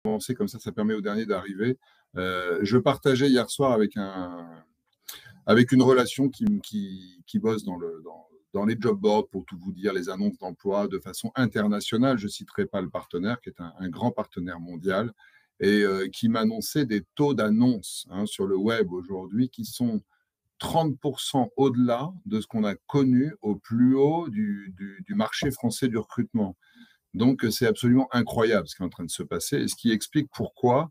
commencer comme ça permet au dernier d'arriver. Je partageais hier soir avec une relation qui bosse dans les job boards, pour tout vous dire, les annonces d'emploi de façon internationale. Je ne citerai pas le partenaire, qui est un grand partenaire mondial, et qui m'annonçait des taux d'annonces sur le web aujourd'hui qui sont 30% au-delà de ce qu'on a connu au plus haut du marché français du recrutement. Donc, c'est absolument incroyable ce qui est en train de se passer, et ce qui explique pourquoi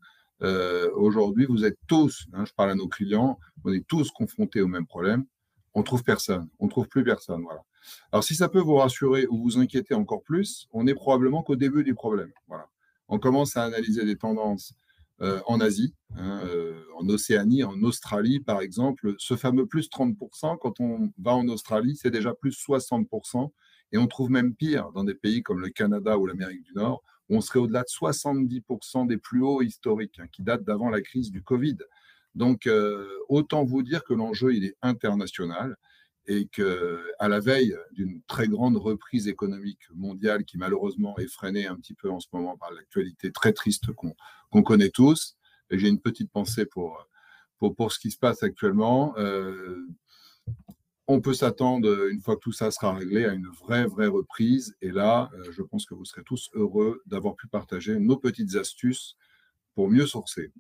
aujourd'hui, vous êtes tous, je parle à nos clients, on est tous confrontés au même problème. On ne trouve personne, on ne trouve plus personne. Voilà. Alors, si ça peut vous rassurer ou vous inquiéter encore plus, on est probablement qu'au début du problème. Voilà. On commence à analyser des tendances en Asie, en Océanie, en Australie, par exemple. Ce fameux plus 30%, quand on va en Australie, c'est déjà plus 60%. Et on trouve même pire dans des pays comme le Canada ou l'Amérique du Nord, où on serait au-delà de 70% des plus hauts historiques, qui datent d'avant la crise du Covid. Donc, autant vous dire que l'enjeu, il est international, et qu'à la veille d'une très grande reprise économique mondiale qui malheureusement est freinée un petit peu en ce moment par l'actualité très triste qu'on connaît tous, et j'ai une petite pensée pour ce qui se passe actuellement, on peut s'attendre, une fois que tout ça sera réglé, à une vraie reprise. Et là, je pense que vous serez tous heureux d'avoir pu partager nos petites astuces pour mieux sourcer.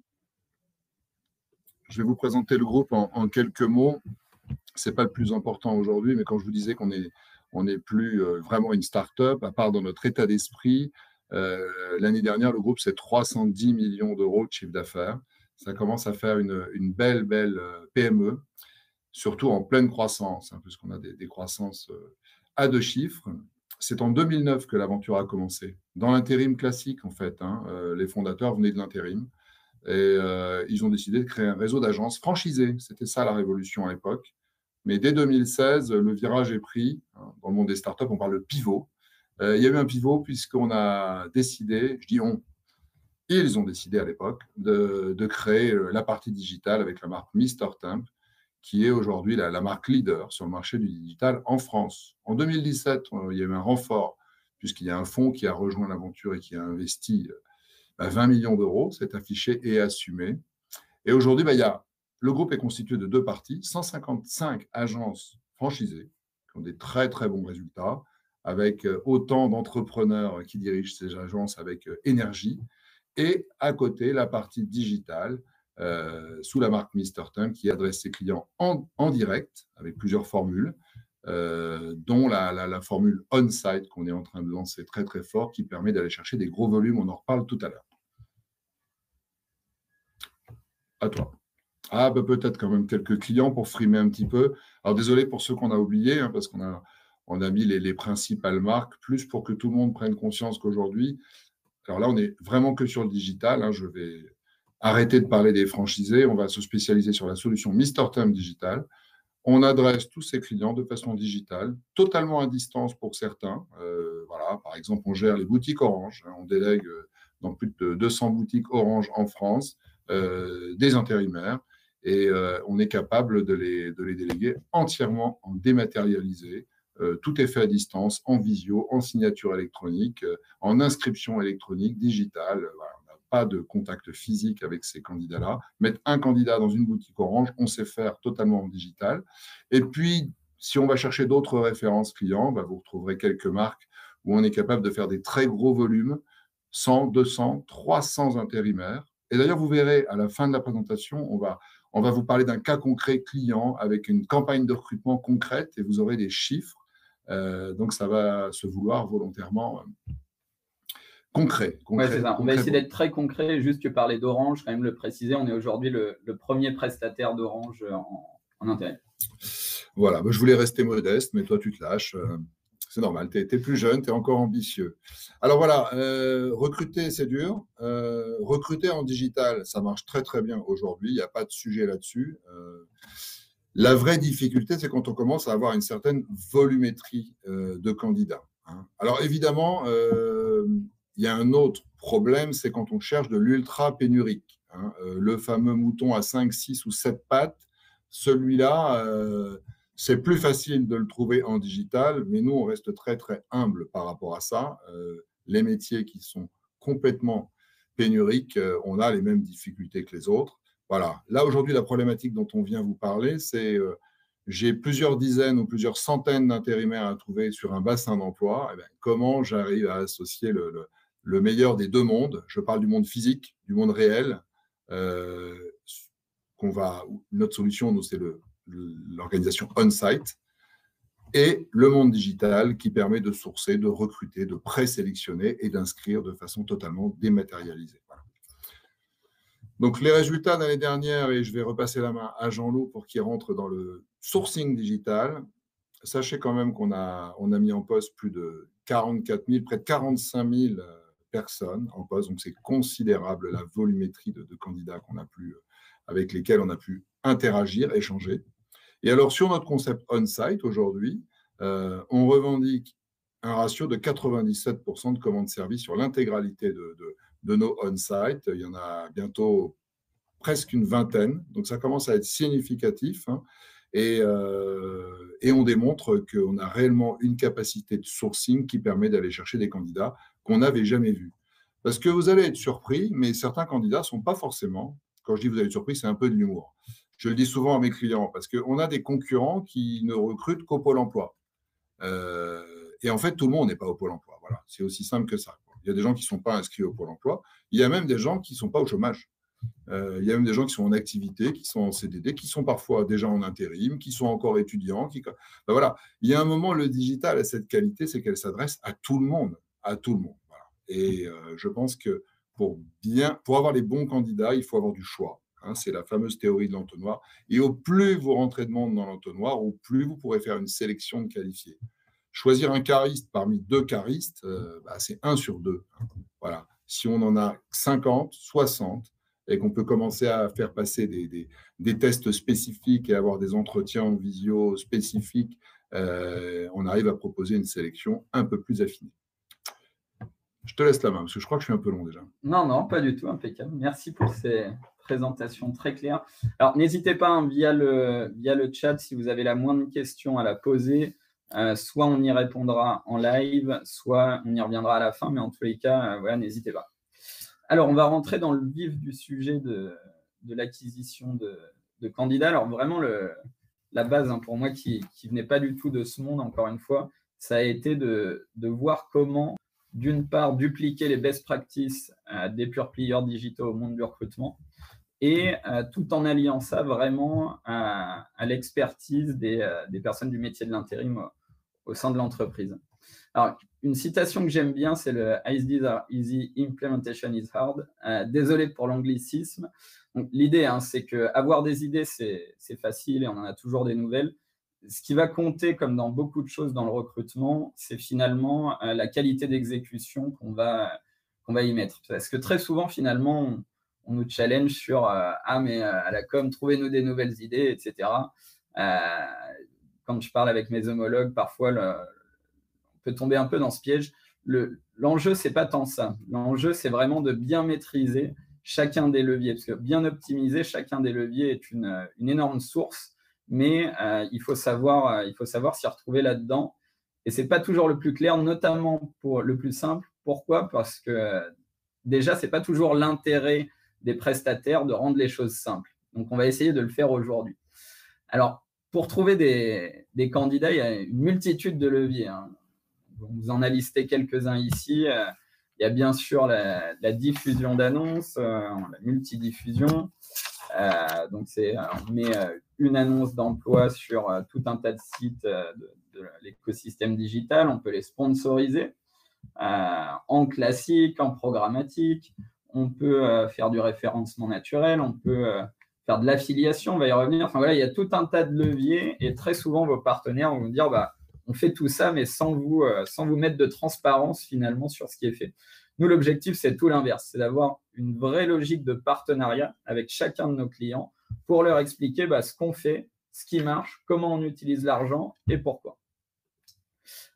Je vais vous présenter le groupe en quelques mots. Ce n'est pas le plus important aujourd'hui, mais quand je vous disais qu'on n'est plus vraiment une start-up, à part dans notre état d'esprit, l'année dernière, le groupe, c'est 310 millions d'euros de chiffre d'affaires. Ça commence à faire une belle PME, surtout en pleine croissance, puisqu'on a des croissances à 2 chiffres. C'est en 2009 que l'aventure a commencé, dans l'intérim classique, en fait. Les fondateurs venaient de l'intérim. Et ils ont décidé de créer un réseau d'agences franchisées. C'était ça la révolution à l'époque. Mais dès 2016, le virage est pris. Dans le monde des startups, on parle de pivot. Il y a eu un pivot puisqu'on a décidé, je dis on, ils ont décidé à l'époque de créer la partie digitale avec la marque Mr Temp, qui est aujourd'hui la marque leader sur le marché du digital en France. En 2017, il y a eu un renfort, puisqu'il y a un fonds qui a rejoint l'aventure et qui a investi 20 millions d'euros. C'est affiché et assumé. Et aujourd'hui, le groupe est constitué de 2 parties, 155 agences franchisées qui ont des très bons résultats, avec autant d'entrepreneurs qui dirigent ces agences avec énergie, et à côté, la partie digitale, sous la marque Mr Temp, qui adresse ses clients en direct, avec plusieurs formules, dont la formule on-site qu'on est en train de lancer très fort, qui permet d'aller chercher des gros volumes. On en reparle tout à l'heure. À toi. Peut-être quand même quelques clients pour frimer un petit peu. Alors, désolé pour ceux qu'on a oubliés, parce qu'on a mis les principales marques, plus pour que tout le monde prenne conscience qu'aujourd'hui, alors là, on est vraiment que sur le digital. Je vais arrêter de parler des franchisés. On va se spécialiser sur la solution Mr Temp Digital. On adresse tous ces clients de façon digitale, totalement à distance pour certains. Voilà, par exemple, on gère les boutiques Orange. On délègue dans plus de 200 boutiques Orange en France des intérimaires, et on est capable de les déléguer entièrement en dématérialisé. Tout est fait à distance, en visio, en signature électronique, en inscription électronique, digitale. Voilà, on n'a pas de contact physique avec ces candidats-là. Mettre un candidat dans une boutique Orange, on sait faire totalement en digital. Et puis, si on va chercher d'autres références clients, vous retrouverez quelques marques où on est capable de faire des très gros volumes, 100, 200, 300 intérimaires. Et d'ailleurs, vous verrez, à la fin de la présentation, on va vous parler d'un cas concret client avec une campagne de recrutement concrète, et vous aurez des chiffres. Donc, ça va se vouloir volontairement concret. Ouais, c'est ça. On va essayer d'être très concret. Juste, tu parlais d'Orange, quand même le préciser. On est aujourd'hui le premier prestataire d'Orange en intérim. Voilà, je voulais rester modeste, mais toi, tu te lâches. C'est normal, tu es plus jeune, tu es encore ambitieux. Alors voilà, recruter, c'est dur. Recruter en digital, ça marche très bien aujourd'hui. Il n'y a pas de sujet là-dessus. La vraie difficulté, c'est quand on commence à avoir une certaine volumétrie de candidats. Alors évidemment, il y a un autre problème, c'est quand on cherche de l'ultra pénurique. Le fameux mouton à 5, 6 ou 7 pattes, celui-là, c'est plus facile de le trouver en digital, mais nous, on reste très humble par rapport à ça. Les métiers qui sont complètement pénurique, on a les mêmes difficultés que les autres. Voilà. Là, aujourd'hui, la problématique dont on vient vous parler, c'est j'ai plusieurs dizaines ou plusieurs centaines d'intérimaires à trouver sur un bassin d'emploi. Eh bien, comment j'arrive à associer le meilleur des deux mondes? Je parle du monde physique, du monde réel. Notre solution, nous, c'est l'organisation on-site, et le monde digital qui permet de sourcer, de recruter, de présélectionner et d'inscrire de façon totalement dématérialisée. Voilà. Donc, les résultats de l'année dernière, et je vais repasser la main à Jean-Loup pour qu'il rentre dans le sourcing digital. Sachez quand même qu'on a mis en poste plus de 44 000, près de 45 000 personnes en poste. Donc, c'est considérable la volumétrie de candidats avec lesquels on a pu interagir, échanger. Et alors, sur notre concept on-site aujourd'hui, on revendique un ratio de 97% de commandes servies sur l'intégralité de nos on-site. Il y en a bientôt presque une vingtaine, donc ça commence à être significatif. Hein, et on démontre qu'on a réellement une capacité de sourcing qui permet d'aller chercher des candidats qu'on n'avait jamais vus. Parce que vous allez être surpris, mais certains candidats ne sont pas forcément, quand je dis vous allez être surpris, c'est un peu de l'humour. Je le dis souvent à mes clients, parce qu'on a des concurrents qui ne recrutent qu'au Pôle emploi. Et en fait, tout le monde n'est pas au Pôle emploi. Voilà, c'est aussi simple que ça. Il y a des gens qui ne sont pas inscrits au Pôle emploi. Il y a même des gens qui ne sont pas au chômage. Il y a même des gens qui sont en activité, qui sont en CDD, qui sont parfois déjà en intérim, qui sont encore étudiants. Ben voilà. Il y a un moment, le digital a cette qualité, c'est qu'elle s'adresse à tout le monde. À tout le monde. Voilà. Et je pense que pour avoir les bons candidats, il faut avoir du choix. Hein, c'est la fameuse théorie de l'entonnoir. Et au plus vous rentrez de monde dans l'entonnoir, au plus vous pourrez faire une sélection de qualifiés. Choisir un cariste parmi deux caristes, c'est 1 sur 2. Voilà. Si on en a 50, 60, et qu'on peut commencer à faire passer des tests spécifiques et avoir des entretiens en visio spécifiques, on arrive à proposer une sélection un peu plus affinée. Je te laisse la main, parce que je crois que je suis un peu long déjà. Non, pas du tout, impeccable. Merci pour ces présentations très claires. Alors, n'hésitez pas hein, via le chat, si vous avez la moindre question à la poser, soit on y répondra en live, soit on y reviendra à la fin, mais en tous les cas, voilà, n'hésitez pas. Alors, on va rentrer dans le vif du sujet de l'acquisition de candidats. Alors, vraiment, la base hein, pour moi qui ne venait pas du tout de ce monde, encore une fois, ça a été de voir comment, d'une part, dupliquer les best practices des pure players digitaux au monde du recrutement et tout en alliant ça vraiment à l'expertise des personnes du métier de l'intérim au sein de l'entreprise. Alors, une citation que j'aime bien, c'est le « Ideas are easy, implementation is hard ». Désolé pour l'anglicisme. L'idée, hein, c'est qu'avoir des idées, c'est facile et on en a toujours des nouvelles. Ce qui va compter, comme dans beaucoup de choses dans le recrutement, c'est finalement la qualité d'exécution qu'on va y mettre. Parce que très souvent, finalement, on nous challenge sur « Ah, mais à la com, trouvez-nous des nouvelles idées, etc. » Quand je parle avec mes homologues, parfois, on peut tomber un peu dans ce piège. L'enjeu, ce n'est pas tant ça. L'enjeu, c'est vraiment de bien maîtriser chacun des leviers. Parce que bien optimiser chacun des leviers est une énorme source, mais il faut savoir s'y retrouver là-dedans. Et ce n'est pas toujours le plus clair, notamment pour le plus simple. Pourquoi ? Parce que déjà, ce n'est pas toujours l'intérêt des prestataires de rendre les choses simples. Donc, on va essayer de le faire aujourd'hui. Alors, pour trouver des candidats, il y a une multitude de leviers. Hein. On vous en a listé quelques-uns ici. Il y a bien sûr la diffusion d'annonces, la multidiffusion. Donc, on met une annonce d'emploi sur tout un tas de sites de l'écosystème digital. On peut les sponsoriser en classique, en programmatique. On peut faire du référencement naturel. On peut faire de l'affiliation. On va y revenir. Enfin, voilà, il y a tout un tas de leviers et très souvent, vos partenaires vont vous dire on fait tout ça, mais sans vous mettre de transparence finalement sur ce qui est fait. Nous, l'objectif, c'est tout l'inverse. C'est d'avoir une vraie logique de partenariat avec chacun de nos clients pour leur expliquer ce qu'on fait, ce qui marche, comment on utilise l'argent et pourquoi.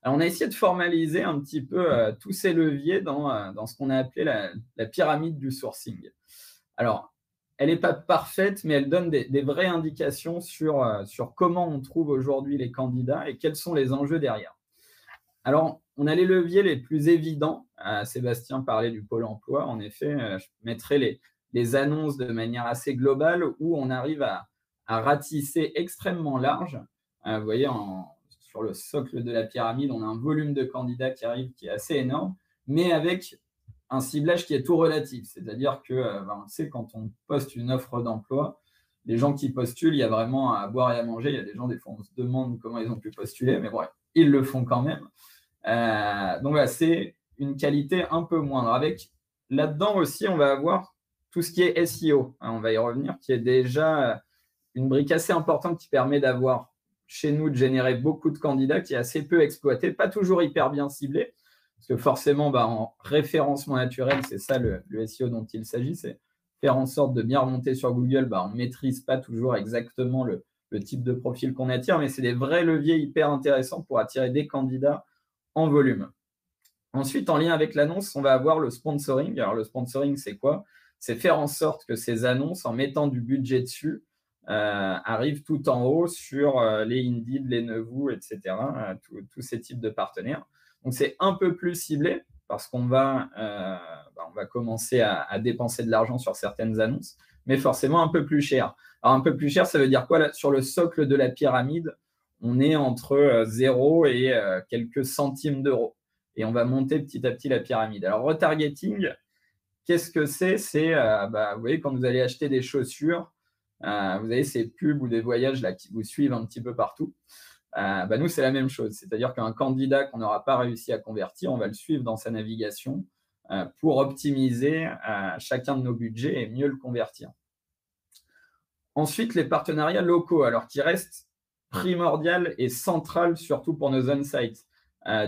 Alors, on a essayé de formaliser un petit peu tous ces leviers dans ce qu'on a appelé la pyramide du sourcing. Alors, elle n'est pas parfaite, mais elle donne des vraies indications sur comment on trouve aujourd'hui les candidats et quels sont les enjeux derrière. Alors, on a les leviers les plus évidents. Sébastien parlait du Pôle emploi. En effet, je mettrai les annonces de manière assez globale où on arrive à ratisser extrêmement large. Vous voyez, sur le socle de la pyramide, on a un volume de candidats qui arrive qui est assez énorme, mais avec un ciblage qui est tout relatif. C'est-à-dire que, on sait, quand on poste une offre d'emploi, les gens qui postulent, il y a vraiment à boire et à manger. Il y a des gens, des fois, on se demande comment ils ont pu postuler, mais bon, ils le font quand même. Donc voilà, c'est une qualité un peu moindre. Avec là-dedans aussi, on va avoir tout ce qui est SEO, on va y revenir, qui est déjà une brique assez importante qui permet d'avoir chez nous de générer beaucoup de candidats, qui est assez peu exploité, pas toujours hyper bien ciblé, parce que forcément, en référencement naturel, c'est ça le SEO dont il s'agit, c'est faire en sorte de bien remonter sur Google. On ne maîtrise pas toujours exactement le type de profil qu'on attire, mais c'est des vrais leviers hyper intéressants pour attirer des candidats en volume. Ensuite, en lien avec l'annonce, on va avoir le sponsoring. Alors, le sponsoring, c'est quoi? C'est faire en sorte que ces annonces, en mettant du budget dessus, arrivent tout en haut sur les Indeed, les Nevoo, etc., tous ces types de partenaires. Donc, c'est un peu plus ciblé parce qu'on va commencer à dépenser de l'argent sur certaines annonces, mais forcément un peu plus cher. Alors, un peu plus cher, ça veut dire quoi là? Sur le socle de la pyramide, on est entre 0 et quelques centimes d'euros. Et on va monter petit à petit la pyramide. Alors, retargeting, qu'est-ce que c'est? C'est, vous voyez, quand vous allez acheter des chaussures, vous avez ces pubs ou des voyages là, qui vous suivent un petit peu partout. Nous, c'est la même chose. C'est-à-dire qu'un candidat qu'on n'aura pas réussi à convertir, on va le suivre dans sa navigation pour optimiser chacun de nos budgets et mieux le convertir. Ensuite, les partenariats locaux, alors qui restent primordial et central, surtout pour nos on-sites.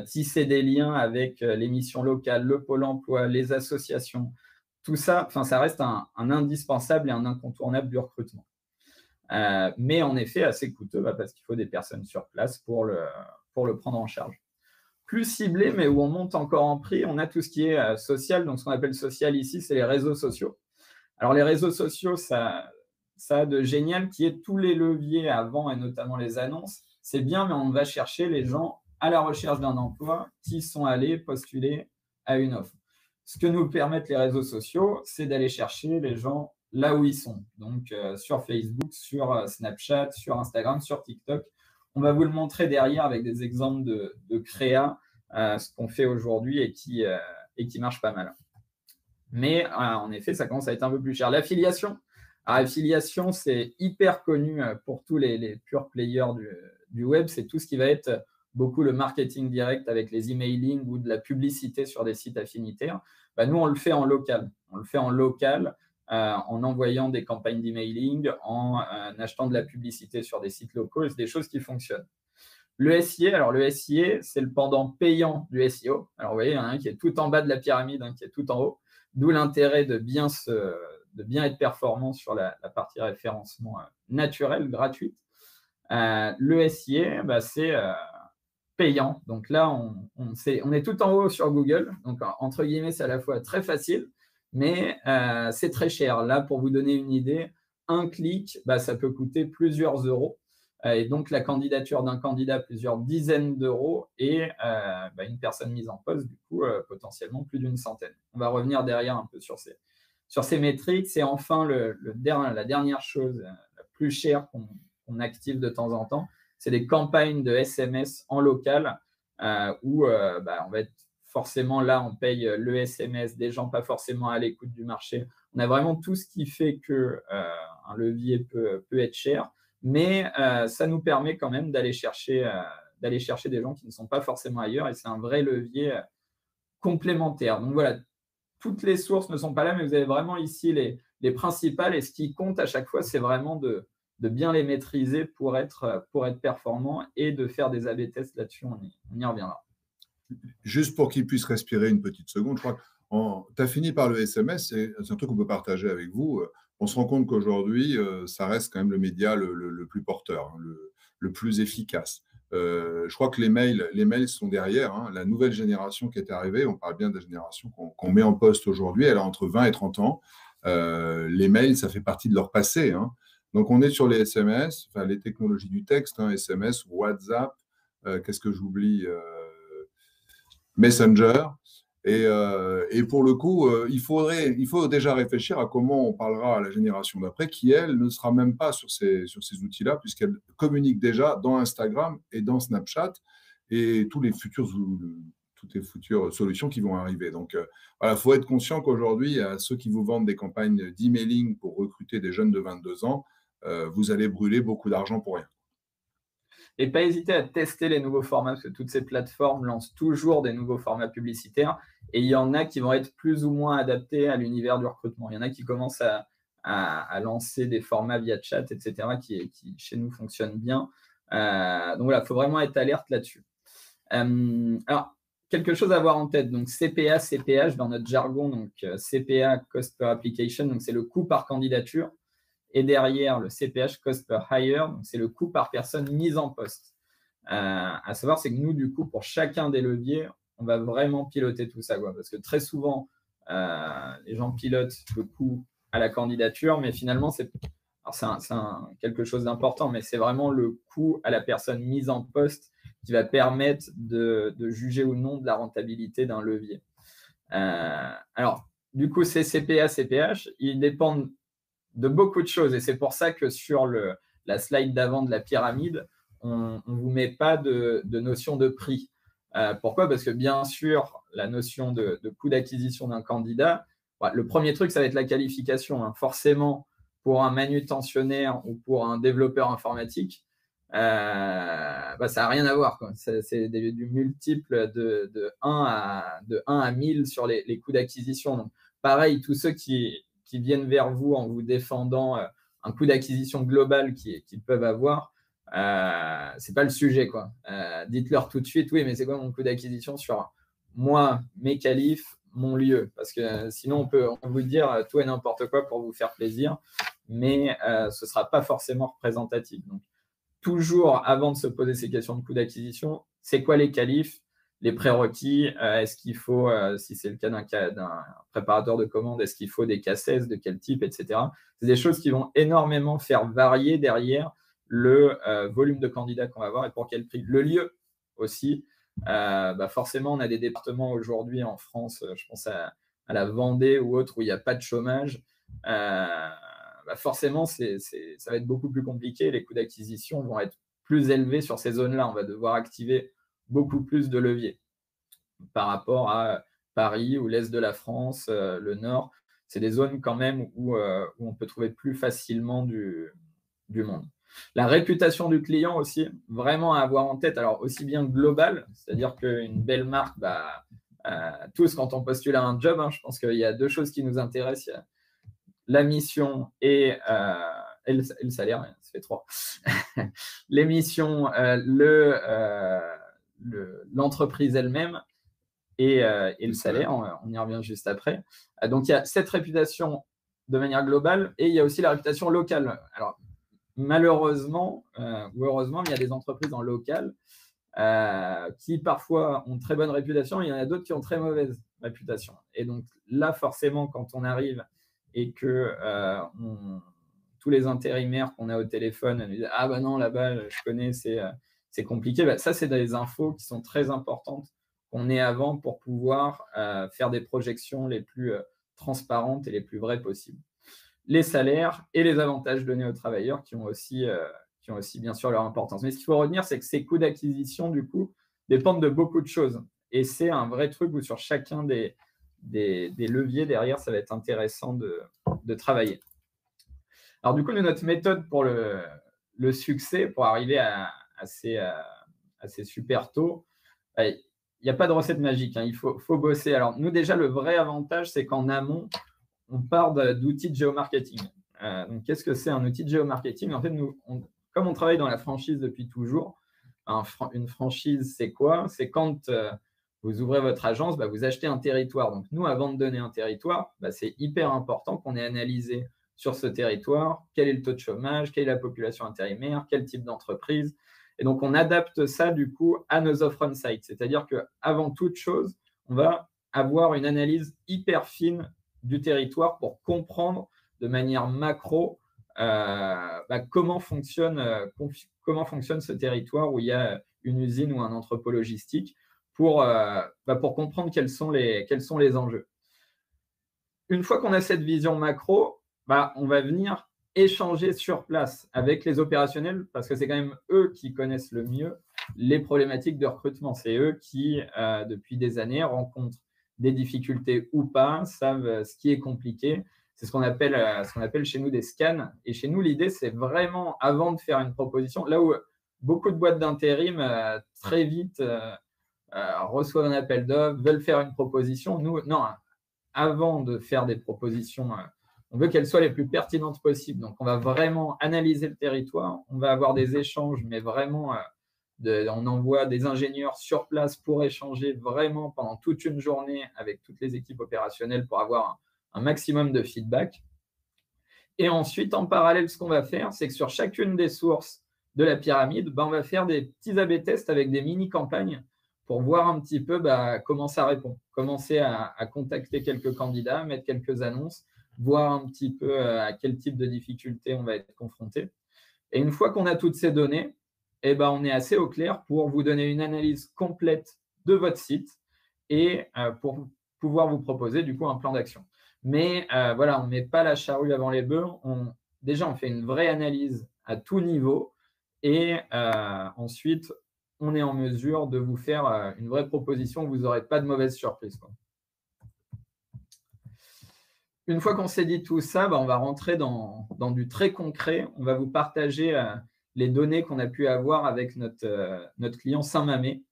Tisser des liens avec les missions locales, le Pôle emploi, les associations, tout ça, ça reste un indispensable et un incontournable du recrutement. Mais en effet, assez coûteux parce qu'il faut des personnes sur place pour le prendre en charge. Plus ciblé, mais où on monte encore en prix, on a tout ce qui est social. Donc, ce qu'on appelle social ici, c'est les réseaux sociaux. Alors, les réseaux sociaux, ça a de génial qui est tous les leviers avant et notamment les annonces. C'est bien, mais on va chercher les gens à la recherche d'un emploi qui sont allés postuler à une offre. Ce que nous permettent les réseaux sociaux, c'est d'aller chercher les gens là où ils sont. Donc, sur Facebook, sur Snapchat, sur Instagram, sur TikTok. On va vous le montrer derrière avec des exemples de créa, ce qu'on fait aujourd'hui et qui marche pas mal. Mais en effet, ça commence à être un peu plus cher. L'affiliation. Alors, l'affiliation, c'est hyper connu pour tous les pure players du web. C'est tout ce qui va être beaucoup le marketing direct avec les emailing ou de la publicité sur des sites affinitaires. Nous, on le fait en local. On le fait en local en envoyant des campagnes d'emailing, en achetant de la publicité sur des sites locaux. Et c'est des choses qui fonctionnent. Le SIA, alors le SIA, c'est le pendant payant du SEO. Alors, vous voyez, un qui est tout en bas de la pyramide, un qui est tout en haut. D'où l'intérêt de bien être performant sur la partie référencement naturel, gratuite. Le SIA, c'est payant. Donc là, on est tout en haut sur Google. Donc, entre guillemets, c'est à la fois très facile, mais c'est très cher. Là, pour vous donner une idée, un clic, ça peut coûter plusieurs euros. Et donc, la candidature d'un candidat, plusieurs dizaines d'euros et une personne mise en poste, du coup, potentiellement plus d'une centaine. On va revenir derrière un peu sur ces métriques. C'est enfin la dernière chose la plus chère qu'on active de temps en temps. C'est des campagnes de SMS en local où on va être forcément là, on paye le SMS, des gens pas forcément à l'écoute du marché. On a vraiment tout ce qui fait qu'un levier peut être cher. Mais ça nous permet quand même d'aller chercher des gens qui ne sont pas forcément ailleurs et c'est un vrai levier complémentaire. Donc voilà, toutes les sources ne sont pas là, mais vous avez vraiment ici les principales et ce qui compte à chaque fois, c'est vraiment de bien les maîtriser pour être performant et de faire des A/B tests là-dessus, on y reviendra. Juste pour qu'ils puissent respirer une petite seconde, je crois que tu as fini par le SMS, c'est un truc qu'on peut partager avec vous. On se rend compte qu'aujourd'hui, ça reste quand même le média le plus porteur, le plus efficace. Je crois que les mails sont derrière. La nouvelle génération qui est arrivée, on parle bien de la génération qu'on met en poste aujourd'hui, elle a entre 20 et 30 ans. Les mails, ça fait partie de leur passé. Donc, on est sur les SMS, les technologies du texte, SMS, WhatsApp, qu'est-ce que j'oublie Messenger. Et pour le coup, il faut déjà réfléchir à comment on parlera à la génération d'après, qui, elle, ne sera même pas sur ces outils-là, puisqu'elle communique déjà dans Instagram et dans Snapchat et toutes les futures solutions qui vont arriver. Donc, voilà, il faut être conscient qu'aujourd'hui, à ceux qui vous vendent des campagnes d'emailing pour recruter des jeunes de 22 ans, vous allez brûler beaucoup d'argent pour rien. Et pas hésiter à tester les nouveaux formats, parce que toutes ces plateformes lancent toujours des nouveaux formats publicitaires. Et il y en a qui vont être plus ou moins adaptés à l'univers du recrutement. Il y en a qui commencent à lancer des formats via chat, etc., qui chez nous fonctionnent bien. Donc voilà, il faut vraiment être alerte là-dessus. Alors, quelque chose à avoir en tête. Donc, CPA, CPH dans notre jargon. Donc, CPA, Cost Per Application, donc c'est le coût par candidature. Et derrière, le CPH, Cost Per Hire, donc c'est le coût par personne mise en poste. À savoir, c'est que nous, du coup, pour chacun des leviers, on va vraiment piloter tout ça, parce que très souvent, les gens pilotent le coût à la candidature, mais finalement, c'est quelque chose d'important, mais c'est vraiment le coût à la personne mise en poste qui va permettre de juger ou non de la rentabilité d'un levier. Alors, du coup, ces CPA, CPH, ils dépendent de beaucoup de choses, et c'est pour ça que sur la slide d'avant de la pyramide, on ne vous met pas de notion de prix. Pourquoi ? Parce que bien sûr, la notion de coût d'acquisition d'un candidat, le premier truc, ça va être la qualification. Forcément, pour un manutentionnaire ou pour un développeur informatique, ça n'a rien à voir, c'est du multiple de 1 à 1000 sur les coûts d'acquisition. Donc, pareil, tous ceux qui viennent vers vous en vous défendant un coût d'acquisition global qu'ils peuvent avoir, c'est pas le sujet, dites-leur tout de suite, oui, mais c'est quoi mon coût d'acquisition sur moi, mes qualifs, mon lieu, parce que sinon on peut vous dire tout et n'importe quoi pour vous faire plaisir, mais ce sera pas forcément représentatif. Donc toujours, avant de se poser ces questions de coût d'acquisition, c'est quoi les qualifs, les prérequis, est-ce qu'il faut, si c'est le cas d'un préparateur de commande, est-ce qu'il faut des cassettes, de quel type, etc. C'est des choses qui vont énormément faire varier derrière le volume de candidats qu'on va avoir et pour quel prix. Le lieu aussi, forcément, on a des départements aujourd'hui en France, je pense à la Vendée ou autre, où il n'y a pas de chômage. Forcément, ça va être beaucoup plus compliqué. Les coûts d'acquisition vont être plus élevés sur ces zones-là. On va devoir activer beaucoup plus de leviers par rapport à Paris ou l'Est de la France, le Nord. C'est des zones quand même où on peut trouver plus facilement du monde. La réputation du client aussi, vraiment à avoir en tête. Alors, aussi bien global, c'est-à-dire qu'une belle marque, tous, quand on postule à un job, je pense qu'il y a deux choses qui nous intéressent. Il y a la mission et le salaire, ça fait 3. Les missions, l'entreprise elle-même et le salaire, on y revient juste après. Donc, il y a cette réputation de manière globale et il y a aussi la réputation locale. Alors, malheureusement ou heureusement, il y a des entreprises en local qui parfois ont très bonne réputation, et il y en a d'autres qui ont très mauvaise réputation. Et donc là, forcément, quand on arrive et que tous les intérimaires qu'on a au téléphone nous disent « Ah non, là-bas, je connais, c'est compliqué », ça, c'est des infos qui sont très importantes qu'on ait avant pour pouvoir faire des projections les plus transparentes et les plus vraies possibles. Les salaires et les avantages donnés aux travailleurs qui ont aussi bien sûr leur importance. Mais ce qu'il faut retenir, c'est que ces coûts d'acquisition, du coup, dépendent de beaucoup de choses. Et c'est un vrai truc où sur chacun des leviers derrière, ça va être intéressant de travailler. Alors du coup, notre méthode pour le succès, pour arriver à ces super taux, il n'y a pas de recette magique, il faut bosser. Alors nous, déjà, le vrai avantage, c'est qu'en amont, on part d'outils de géomarketing. Donc, qu'est-ce que c'est un outil de géomarketing ? En fait, nous, comme on travaille dans la franchise depuis toujours, une franchise, c'est quoi ? C'est quand vous ouvrez votre agence, vous achetez un territoire. Donc, nous, avant de donner un territoire, c'est hyper important qu'on ait analysé sur ce territoire quel est le taux de chômage, quelle est la population intérimaire, quel type d'entreprise. Et donc, on adapte ça, du coup, à nos offres on-site. C'est-à-dire qu'avant toute chose, on va avoir une analyse hyper fine du territoire pour comprendre de manière macro comment fonctionne ce territoire où il y a une usine ou un entrepôt logistique, pour comprendre quels sont les enjeux. Une fois qu'on a cette vision macro, on va venir échanger sur place avec les opérationnels parce que c'est quand même eux qui connaissent le mieux les problématiques de recrutement. C'est eux qui, depuis des années, rencontrent des difficultés ou pas, savent ce qui est compliqué. C'est ce qu'on appelle chez nous des scans. Et chez nous, l'idée, c'est vraiment, avant de faire une proposition, là où beaucoup de boîtes d'intérim très vite reçoivent un appel d'offres, veulent faire une proposition. Nous, non, avant de faire des propositions, on veut qu'elles soient les plus pertinentes possibles. Donc, on va vraiment analyser le territoire. On va avoir des échanges, mais vraiment, on envoie des ingénieurs sur place pour échanger vraiment pendant toute une journée avec toutes les équipes opérationnelles pour avoir un maximum de feedback. Et ensuite, en parallèle, ce qu'on va faire, c'est que sur chacune des sources de la pyramide, on va faire des petits A/B tests avec des mini-campagnes pour voir un petit peu comment ça répond. Commencer à contacter quelques candidats, mettre quelques annonces, voir un petit peu à quel type de difficultés on va être confronté. Et une fois qu'on a toutes ces données, on est assez au clair pour vous donner une analyse complète de votre site et pour pouvoir vous proposer du coup un plan d'action. Mais on ne met pas la charrue avant les bœufs. Déjà, on fait une vraie analyse à tout niveau et ensuite, on est en mesure de vous faire une vraie proposition où vous n'aurez pas de mauvaise surprise. Une fois qu'on s'est dit tout ça, on va rentrer dans du très concret. On va vous partager les données qu'on a pu avoir avec notre client Saint-Mamé.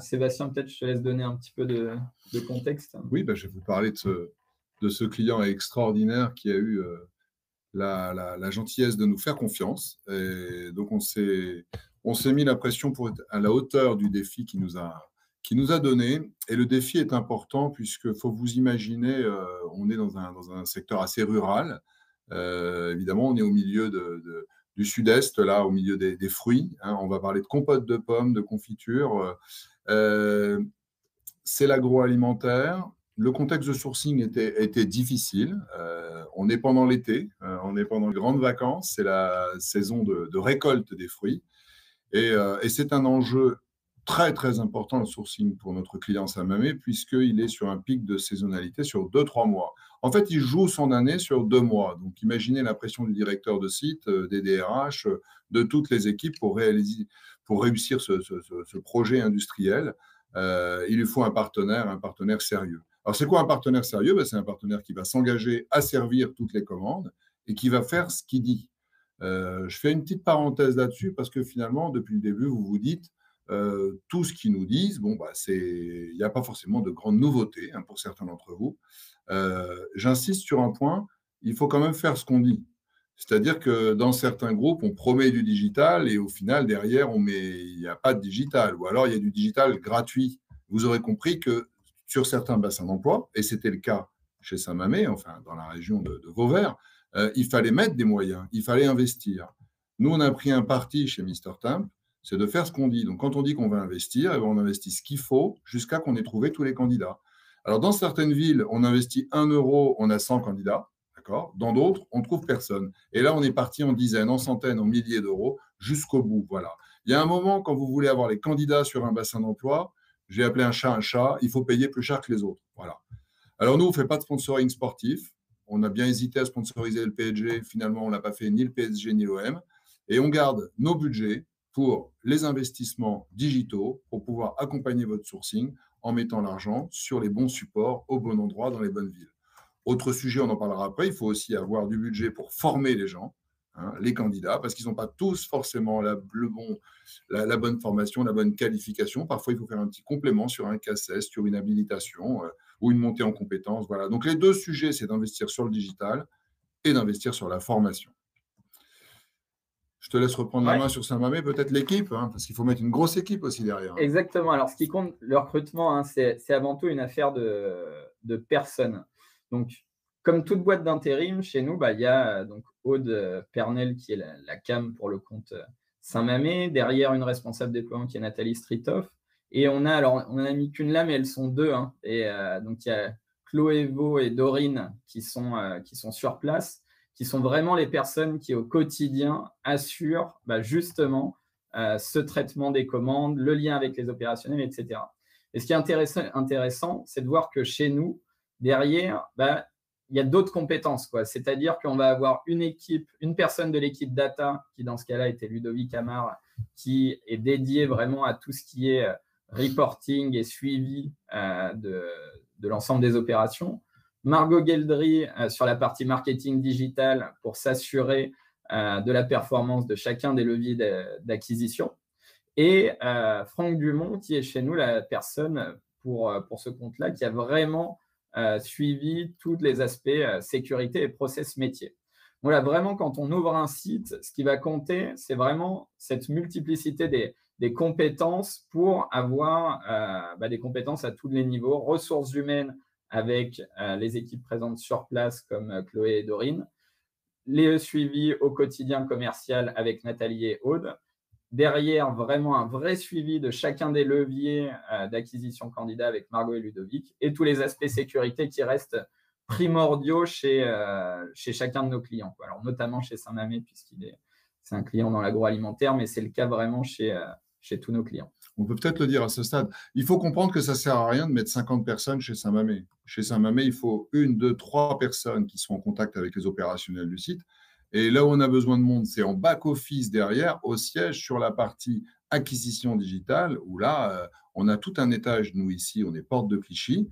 Sébastien, peut-être je te laisse donner un petit peu de contexte. Oui, je vais vous parler de ce client extraordinaire qui a eu la gentillesse de nous faire confiance. Et donc, on s'est mis la pression pour être à la hauteur du défi qui nous a donné. Et le défi est important puisque faut vous imaginer, on est dans un secteur assez rural. Évidemment, on est au milieu du sud-est, là, au milieu des fruits. On va parler de compote de pommes, de confiture. C'est l'agroalimentaire. Le contexte de sourcing était difficile. On est pendant l'été, on est pendant les grandes vacances, c'est la saison de récolte des fruits. Et c'est un enjeu très, très important, le sourcing pour notre client Saint-Mamé, puisqu'il est sur un pic de saisonnalité sur 2-3 mois. En fait, il joue son année sur 2 mois. Donc, imaginez la pression du directeur de site, des DRH, de toutes les équipes pour réussir ce projet industriel. Il lui faut un partenaire sérieux. Alors, c'est quoi un partenaire sérieux? C'est un partenaire qui va s'engager à servir toutes les commandes et qui va faire ce qu'il dit. Je fais une petite parenthèse là-dessus parce que finalement, depuis le début, vous vous dites tout ce qu'ils nous disent, il n'y a pas forcément de grandes nouveautés pour certains d'entre vous. J'insiste sur un point, il faut quand même faire ce qu'on dit. C'est-à-dire que dans certains groupes, on promet du digital et au final, derrière, il n'y a pas de digital. Ou alors, il y a du digital gratuit. Vous aurez compris que sur certains bassins d'emploi, et c'était le cas chez Saint-Mamé, enfin dans la région de Vauvert, il fallait mettre des moyens, il fallait investir. Nous, on a pris un parti chez Mr Temp, c'est de faire ce qu'on dit. Donc, quand on dit qu'on va investir, on investit ce qu'il faut jusqu'à qu'on ait trouvé tous les candidats. Alors, dans certaines villes, on investit 1 euro, on a 100 candidats. D'accord. Dans d'autres, on ne trouve personne. Et là, on est parti en dizaines, en centaines, en milliers d'euros jusqu'au bout. Voilà. Il y a un moment, quand vous voulez avoir les candidats sur un bassin d'emploi, j'ai appelé un chat, il faut payer plus cher que les autres. Voilà. Alors, nous, on ne fait pas de sponsoring sportif. On a bien hésité à sponsoriser le PSG. Finalement, on n'a pas fait ni le PSG ni l'OM. Et on garde nos budgets pour les investissements digitaux, pour pouvoir accompagner votre sourcing en mettant l'argent sur les bons supports, au bon endroit, dans les bonnes villes. Autre sujet, on en parlera après, il faut aussi avoir du budget pour former les gens, les candidats, parce qu'ils n'ont pas tous forcément la bonne formation, la bonne qualification. Parfois, il faut faire un petit complément sur un CACES, sur une habilitation ou une montée en compétences. Voilà. Donc, les deux sujets, c'est d'investir sur le digital et d'investir sur la formation. Je te laisse reprendre la main sur Saint-Mamé, peut-être l'équipe, parce qu'il faut mettre une grosse équipe aussi derrière. Exactement. Alors, ce qui compte, le recrutement, c'est avant tout une affaire de personnes. Donc, comme toute boîte d'intérim, chez nous, il y a donc Aude Pernel qui est la CAM pour le compte Saint-Mamé. Derrière, une responsable déploiement qui est Nathalie Stritoff. Et on a mis qu'une là, mais elles sont deux. Et donc, il y a Chloé Vaux et Dorine qui sont sur place, qui sont vraiment les personnes qui, au quotidien, assurent justement ce traitement des commandes, le lien avec les opérationnels, etc. Et ce qui est intéressant, c'est de voir que chez nous, derrière, il y a d'autres compétences, quoi. C'est-à-dire qu'on va avoir une personne de l'équipe data, qui dans ce cas-là était Ludovic Amar, qui est dédié vraiment à tout ce qui est reporting et suivi de l'ensemble des opérations. Margot Geldry sur la partie marketing digital pour s'assurer de la performance de chacun des leviers d'acquisition. Et Franck Dumont, qui est chez nous la personne pour ce compte-là, qui a vraiment suivi tous les aspects sécurité et process métier. Voilà, vraiment, quand on ouvre un site, ce qui va compter, c'est vraiment cette multiplicité des compétences pour avoir des compétences à tous les niveaux, ressources humaines avec les équipes présentes sur place comme Chloé et Dorine, les suivis au quotidien commercial avec Nathalie et Aude. Derrière, vraiment un vrai suivi de chacun des leviers d'acquisition candidat avec Margot et Ludovic et tous les aspects sécurité qui restent primordiaux chez chacun de nos clients, quoi. Alors, notamment chez Saint-Mamé, c'est un client dans l'agroalimentaire, mais c'est le cas vraiment chez tous nos clients. On peut peut-être le dire à ce stade. Il faut comprendre que ça ne sert à rien de mettre 50 personnes chez Saint-Mamé. Chez Saint-Mamé, il faut 1, 2, 3 personnes qui sont en contact avec les opérationnels du site. Et là où on a besoin de monde, c'est en back-office derrière, au siège, sur la partie acquisition digitale, où là, on a tout un étage, nous ici, on est porte de Clichy,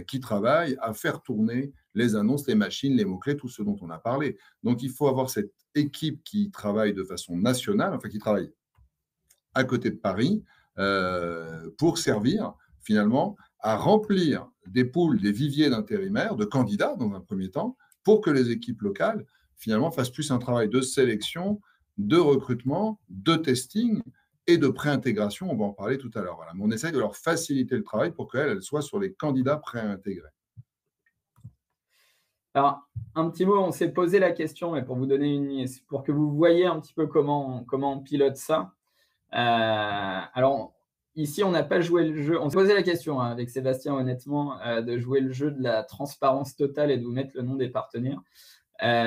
qui travaille à faire tourner les annonces, les machines, les mots-clés, tout ce dont on a parlé. Donc, il faut avoir cette équipe qui travaille de façon nationale, enfin qui travaille à côté de Paris, pour servir finalement à remplir des poules, des viviers d'intérimaires, de candidats dans un premier temps, pour que les équipes locales finalement fassent plus un travail de sélection, de recrutement, de testing et de préintégration. On va en parler tout à l'heure. Voilà. Mais on essaye de leur faciliter le travail pour qu'elles soient sur les candidats préintégrés. Alors, un petit mot, on s'est posé la question, mais pour vous donner pour que vous voyez un petit peu comment on pilote ça. Alors, ici, on n'a pas joué le jeu. On s'est posé la question avec Sébastien, honnêtement, de jouer le jeu de la transparence totale et de vous mettre le nom des partenaires.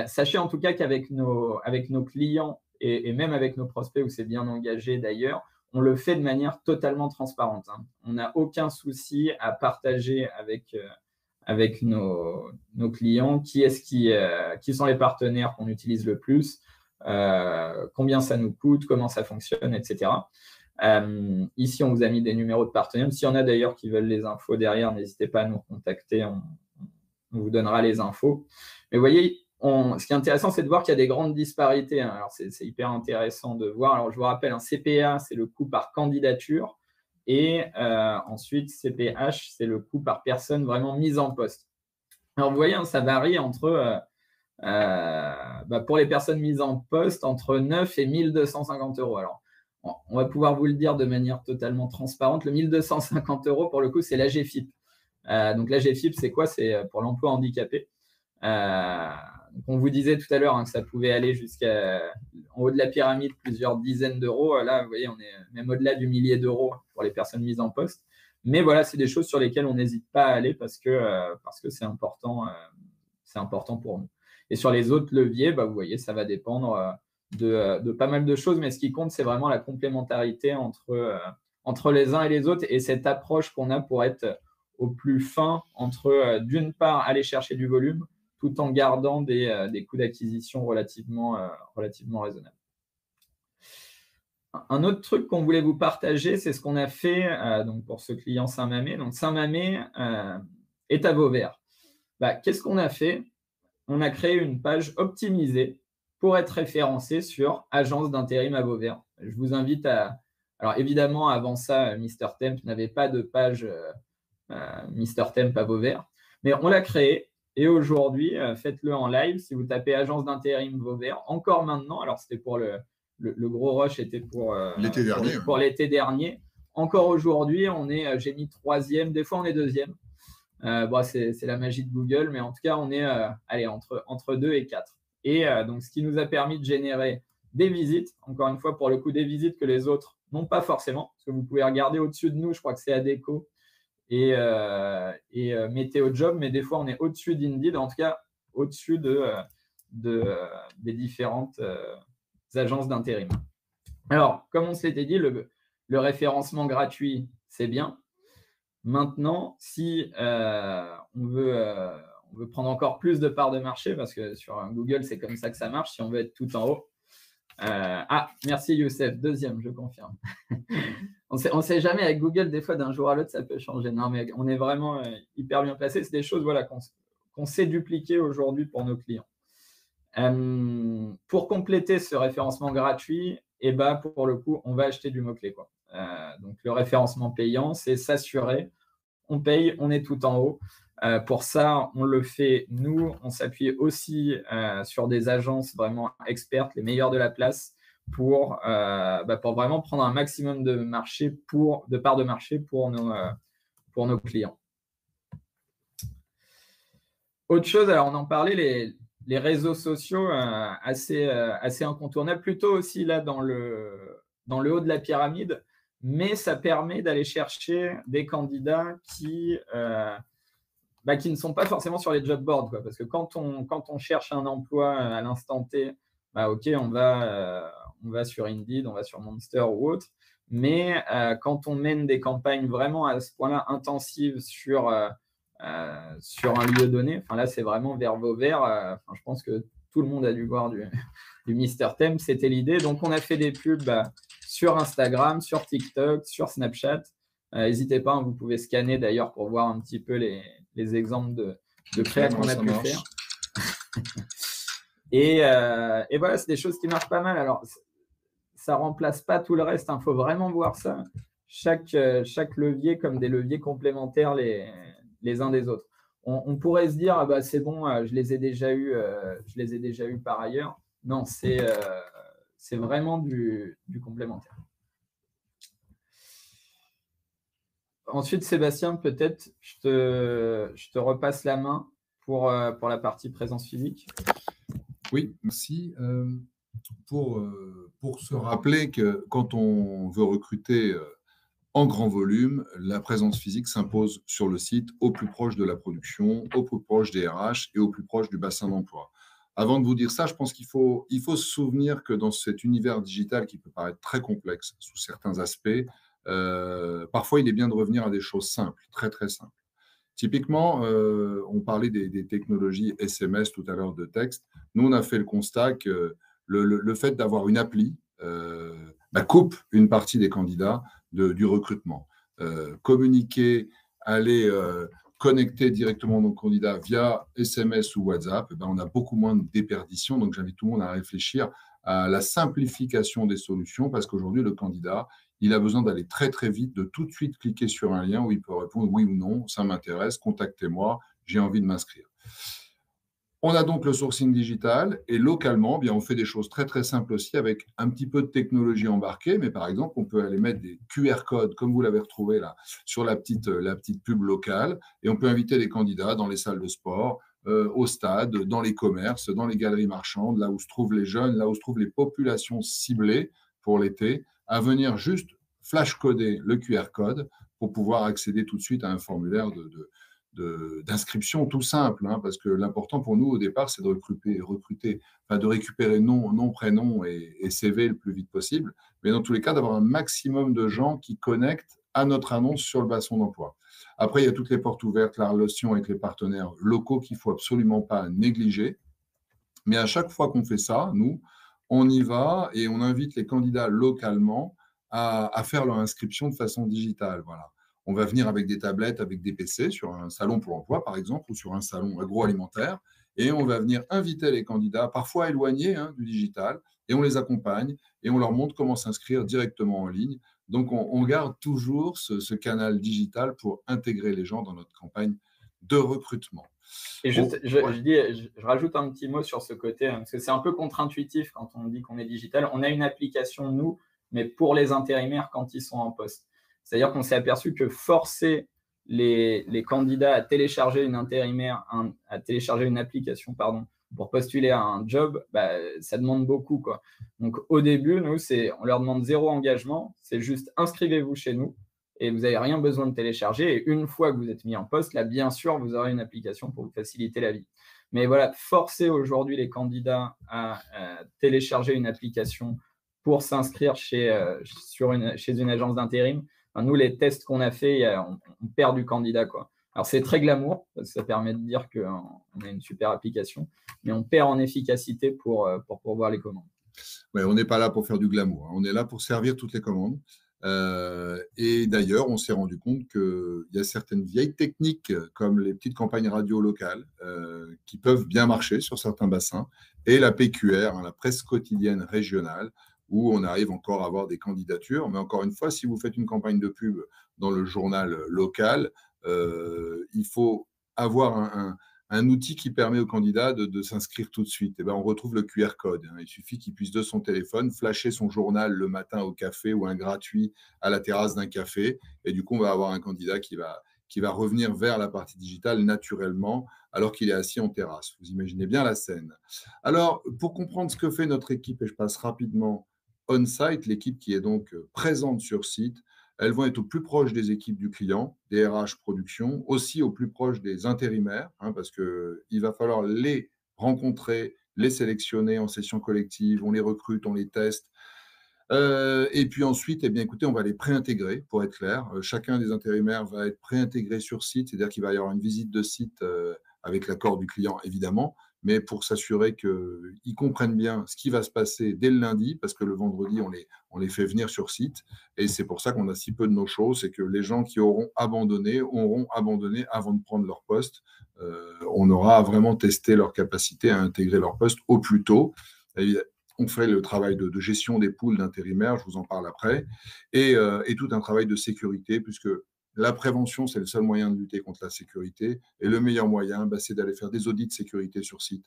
Sachez en tout cas qu'avec nos clients et même avec nos prospects, où c'est bien engagé d'ailleurs, on le fait de manière totalement transparente. On n'a aucun souci à partager avec nos clients qui sont les partenaires qu'on utilise le plus, combien ça nous coûte, comment ça fonctionne, etc. Ici, on vous a mis des numéros de partenaires. S'il y en a d'ailleurs qui veulent les infos derrière, n'hésitez pas à nous contacter, on vous donnera les infos. Mais vous voyez, ce qui est intéressant, c'est de voir qu'il y a des grandes disparités. Alors, c'est hyper intéressant de voir. Alors, je vous rappelle, un CPA, c'est le coût par candidature. Et ensuite, CPH, c'est le coût par personne vraiment mise en poste. Alors, vous voyez, ça varie entre, pour les personnes mises en poste, entre 9 et 1 250 €. Alors, on va pouvoir vous le dire de manière totalement transparente. Le 1 250 €, pour le coup, c'est l'AGFIP. Donc, l'AGFIP, c'est quoi? C'est pour l'emploi handicapé. On vous disait tout à l'heure que ça pouvait aller jusqu'en haut de la pyramide, plusieurs dizaines d'euros. Là, vous voyez, on est même au-delà du millier d'euros pour les personnes mises en poste. Mais voilà, c'est des choses sur lesquelles on n'hésite pas à aller parce que c'est important pour nous. Et sur les autres leviers, vous voyez, ça va dépendre de pas mal de choses. Mais ce qui compte, c'est vraiment la complémentarité entre les uns et les autres et cette approche qu'on a pour être au plus fin entre, d'une part, aller chercher du volume, tout en gardant des coûts d'acquisition relativement raisonnables. Un autre truc qu'on voulait vous partager, c'est ce qu'on a fait donc pour ce client Saint-Mamé. Donc, Saint-Mamé est à Vauvert. Qu'est-ce qu'on a fait? On a créé une page optimisée pour être référencé sur agence d'intérim à Vauvert. Je vous invite à… Alors, évidemment, avant ça, Mr Temp n'avait pas de page Mr Temp à Vauvert, mais on l'a créé. Et aujourd'hui, faites-le en live. Si vous tapez agence d'intérim Vauvert, encore maintenant, alors c'était pour le gros rush, était pour l'été dernier. Encore aujourd'hui, j'ai mis 3e, des fois on est 2e. C'est la magie de Google, mais en tout cas, on est entre 2 et 4. Et donc, ce qui nous a permis de générer des visites, encore une fois, pour le coup, des visites que les autres n'ont pas forcément, parce que vous pouvez regarder au-dessus de nous, je crois que c'est Adecco et Météo Job, mais des fois on est au-dessus d'Indeed, en tout cas au-dessus des différentes agences d'intérim. Alors, comme on s'était dit, le référencement gratuit, c'est bien. Maintenant, si on veut prendre encore plus de parts de marché, parce que sur Google, c'est comme ça que ça marche, si on veut être tout en haut. Merci Youssef, deuxième, je confirme. On sait jamais avec Google, des fois, d'un jour à l'autre, ça peut changer. Non, mais on est vraiment hyper bien placé. C'est des choses qu'on sait dupliquer aujourd'hui pour nos clients. Pour compléter ce référencement gratuit, pour le coup, on va acheter du mot-clé, quoi. Donc, le référencement payant, c'est s'assurer, on paye, on est tout en haut. Pour ça, on le fait, nous, on s'appuie aussi sur des agences vraiment expertes, les meilleures de la place, pour vraiment prendre un maximum de parts de marché pour nos clients. Autre chose, alors on en parlait, les réseaux sociaux assez incontournables, plutôt aussi là dans le haut de la pyramide, mais ça permet d'aller chercher des candidats qui ne sont pas forcément sur les job boards, quoi, parce que quand on cherche un emploi à l'instant T, ok, on va sur Indeed, on va sur Monster ou autre, mais quand on mène des campagnes vraiment à ce point-là intensives sur un lieu donné, là c'est vraiment vers vos verts. Je pense que tout le monde a dû voir du Mister Thème, c'était l'idée. Donc on a fait des pubs sur Instagram, sur TikTok, sur Snapchat. N'hésitez pas, vous pouvez scanner d'ailleurs pour voir un petit peu les exemples de créa qu'on a pu faire. Et voilà, c'est des choses qui marchent pas mal. Alors, ça remplace pas tout le reste. Il faut vraiment voir ça. Chaque levier comme des leviers complémentaires les uns des autres. On pourrait se dire, c'est bon, je les ai déjà eus par ailleurs. Non, c'est vraiment du complémentaire. Ensuite, Sébastien, peut-être je te repasse la main pour la partie présence physique. Oui, merci. Pour se rappeler que quand on veut recruter en grand volume, la présence physique s'impose sur le site au plus proche de la production, au plus proche des RH et au plus proche du bassin d'emploi. Avant de vous dire ça, je pense qu'il faut se souvenir que dans cet univers digital qui peut paraître très complexe sous certains aspects, parfois il est bien de revenir à des choses simples, très très simples. Typiquement, on parlait des technologies SMS tout à l'heure de texte. Nous, on a fait le constat que le fait d'avoir une appli coupe une partie des candidats du recrutement. Communiquer, aller connecter directement nos candidats via SMS ou WhatsApp, on a beaucoup moins de déperdition. Donc, j'invite tout le monde à réfléchir à la simplification des solutions parce qu'aujourd'hui, le candidat, il a besoin d'aller très, très vite, de tout de suite cliquer sur un lien où il peut répondre oui ou non, ça m'intéresse, contactez-moi, j'ai envie de m'inscrire. On a donc le sourcing digital et localement, on fait des choses très, très simples aussi avec un petit peu de technologie embarquée. Mais par exemple, on peut aller mettre des QR codes, comme vous l'avez retrouvé là, sur la petite pub locale. Et on peut inviter les candidats dans les salles de sport, au stade, dans les commerces, dans les galeries marchandes, là où se trouvent les jeunes, là où se trouvent les populations ciblées pour l'été, à venir juste flash-coder le QR code pour pouvoir accéder tout de suite à un formulaire d'inscription tout simple, parce que l'important pour nous au départ, c'est de de récupérer nom, prénom et CV le plus vite possible, mais dans tous les cas, d'avoir un maximum de gens qui connectent à notre annonce sur le bassin d'emploi. Après, il y a toutes les portes ouvertes, la relation avec les partenaires locaux qu'il ne faut absolument pas négliger. Mais à chaque fois qu'on fait ça, nous, on y va et on invite les candidats localement à faire leur inscription de façon digitale. Voilà. On va venir avec des tablettes, avec des PC sur un salon pour l'emploi, par exemple, ou sur un salon agroalimentaire, et on va venir inviter les candidats, parfois éloignés du digital, et on les accompagne et on leur montre comment s'inscrire directement en ligne. Donc, on garde toujours ce canal digital pour intégrer les gens dans notre campagne de recrutement. Et je rajoute un petit mot sur ce côté, parce que c'est un peu contre-intuitif quand on dit qu'on est digital. On a une application, nous, mais pour les intérimaires quand ils sont en poste. C'est-à-dire qu'on s'est aperçu que forcer les candidats à télécharger une application pour postuler à un job, ça demande beaucoup, quoi. Donc, au début, nous, on leur demande 0 engagement. C'est juste inscrivez-vous chez nous et vous n'avez rien besoin de télécharger. Et une fois que vous êtes mis en poste, là, bien sûr, vous aurez une application pour vous faciliter la vie. Mais voilà, forcer aujourd'hui les candidats à télécharger une application pour s'inscrire chez une agence d'intérim. Enfin, nous, les tests qu'on a fait, on perd du candidat, quoi. Alors, c'est très glamour, parce que ça permet de dire qu'on a une super application, mais on perd en efficacité pour pourvoir les commandes. Ouais, on n'est pas là pour faire du glamour, hein. On est là pour servir toutes les commandes. Et d'ailleurs, on s'est rendu compte qu'il y a certaines vieilles techniques, comme les petites campagnes radio locales, qui peuvent bien marcher sur certains bassins, et la PQR, hein, la presse quotidienne régionale, où on arrive encore à avoir des candidatures. Mais encore une fois, si vous faites une campagne de pub dans le journal local, il faut avoir un outil qui permet au candidat de s'inscrire tout de suite. Et ben, on retrouve le QR code, hein. Il suffit qu'il puisse de son téléphone flasher son journal le matin au café ou un gratuit à la terrasse d'un café. Et du coup, on va avoir un candidat qui va revenir vers la partie digitale naturellement alors qu'il est assis en terrasse. Vous imaginez bien la scène. Alors, pour comprendre ce que fait notre équipe, et je passe rapidement on-site, l'équipe qui est donc présente sur site, elles vont être au plus proche des équipes du client, des RH production, aussi au plus proche des intérimaires, hein, parce qu'il va falloir les rencontrer, les sélectionner en session collective, on les recrute, on les teste. Et puis ensuite, eh bien, écoutez, on va les préintégrer, pour être clair. Chacun des intérimaires va être préintégré sur site, c'est-à-dire qu'il va y avoir une visite de site avec l'accord du client, évidemment, mais pour s'assurer qu'ils comprennent bien ce qui va se passer dès le lundi, parce que le vendredi, on les fait venir sur site. Et c'est pour ça qu'on a si peu de no-show, c'est que les gens qui auront abandonné avant de prendre leur poste. On aura vraiment testé leur capacité à intégrer leur poste au plus tôt. On fait le travail de gestion des poules d'intérimaires, je vous en parle après, et tout un travail de sécurité, puisque la prévention, c'est le seul moyen de lutter contre la sécurité. Et le meilleur moyen, c'est d'aller faire des audits de sécurité sur site.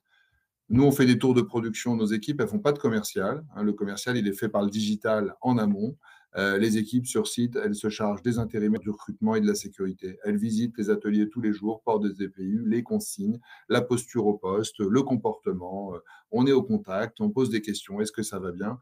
Nous, on fait des tours de production. Nos équipes, elles ne font pas de commercial, hein. Le commercial, il est fait par le digital en amont. Les équipes sur site, elles se chargent des intérimaires, du recrutement et de la sécurité. Elles visitent les ateliers tous les jours, portent des EPU, les consignes, la posture au poste, le comportement. On est au contact, on pose des questions. Est-ce que ça va bien?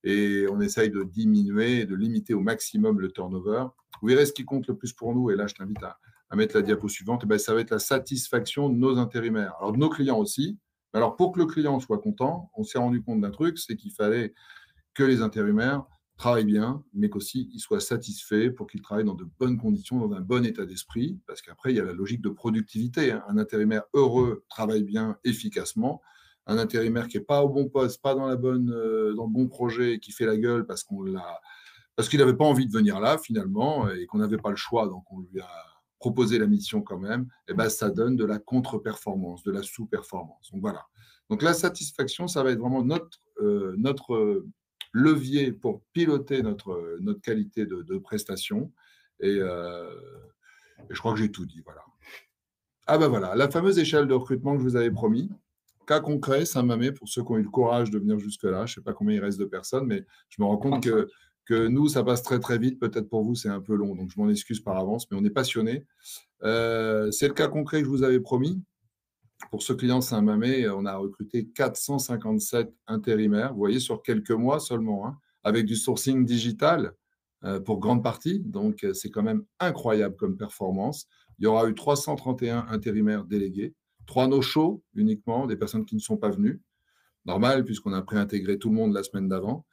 Et on essaye de diminuer et de limiter au maximum le turnover. Vous verrez ce qui compte le plus pour nous, et là je t'invite à mettre la diapo suivante, ça va être la satisfaction de nos intérimaires, alors de nos clients aussi. Alors pour que le client soit content, on s'est rendu compte d'un truc, c'est qu'il fallait que les intérimaires travaillent bien, mais qu'aussi ils soient satisfaits pour qu'ils travaillent dans de bonnes conditions, dans un bon état d'esprit, parce qu'après il y a la logique de productivité, hein. Un intérimaire heureux travaille bien efficacement. Un intérimaire qui n'est pas au bon poste, pas dans le bon projet, qui fait la gueule parce qu'il n'avait pas envie de venir là finalement et qu'on n'avait pas le choix, donc on lui a proposé la mission quand même, et ça donne de la contre-performance, de la sous-performance. Donc voilà. Donc la satisfaction, ça va être vraiment notre levier pour piloter notre qualité de prestation. Et je crois que j'ai tout dit. Voilà. Ah ben voilà, la fameuse échelle de recrutement que je vous avais promis. Cas concret, Saint-Mamet, pour ceux qui ont eu le courage de venir jusque-là. Je ne sais pas combien il reste de personnes, mais je me rends compte que nous, ça passe très, très vite. Peut-être pour vous, c'est un peu long, donc je m'en excuse par avance, mais on est passionnés. C'est le cas concret que je vous avais promis. Pour ce client Saint-Mamet, on a recruté 457 intérimaires, vous voyez, sur quelques mois seulement, hein, avec du sourcing digital pour grande partie. Donc, c'est quand même incroyable comme performance. Il y aura eu 331 intérimaires délégués. 3 no-show uniquement, des personnes qui ne sont pas venues. Normal, puisqu'on a préintégré tout le monde la semaine d'avant.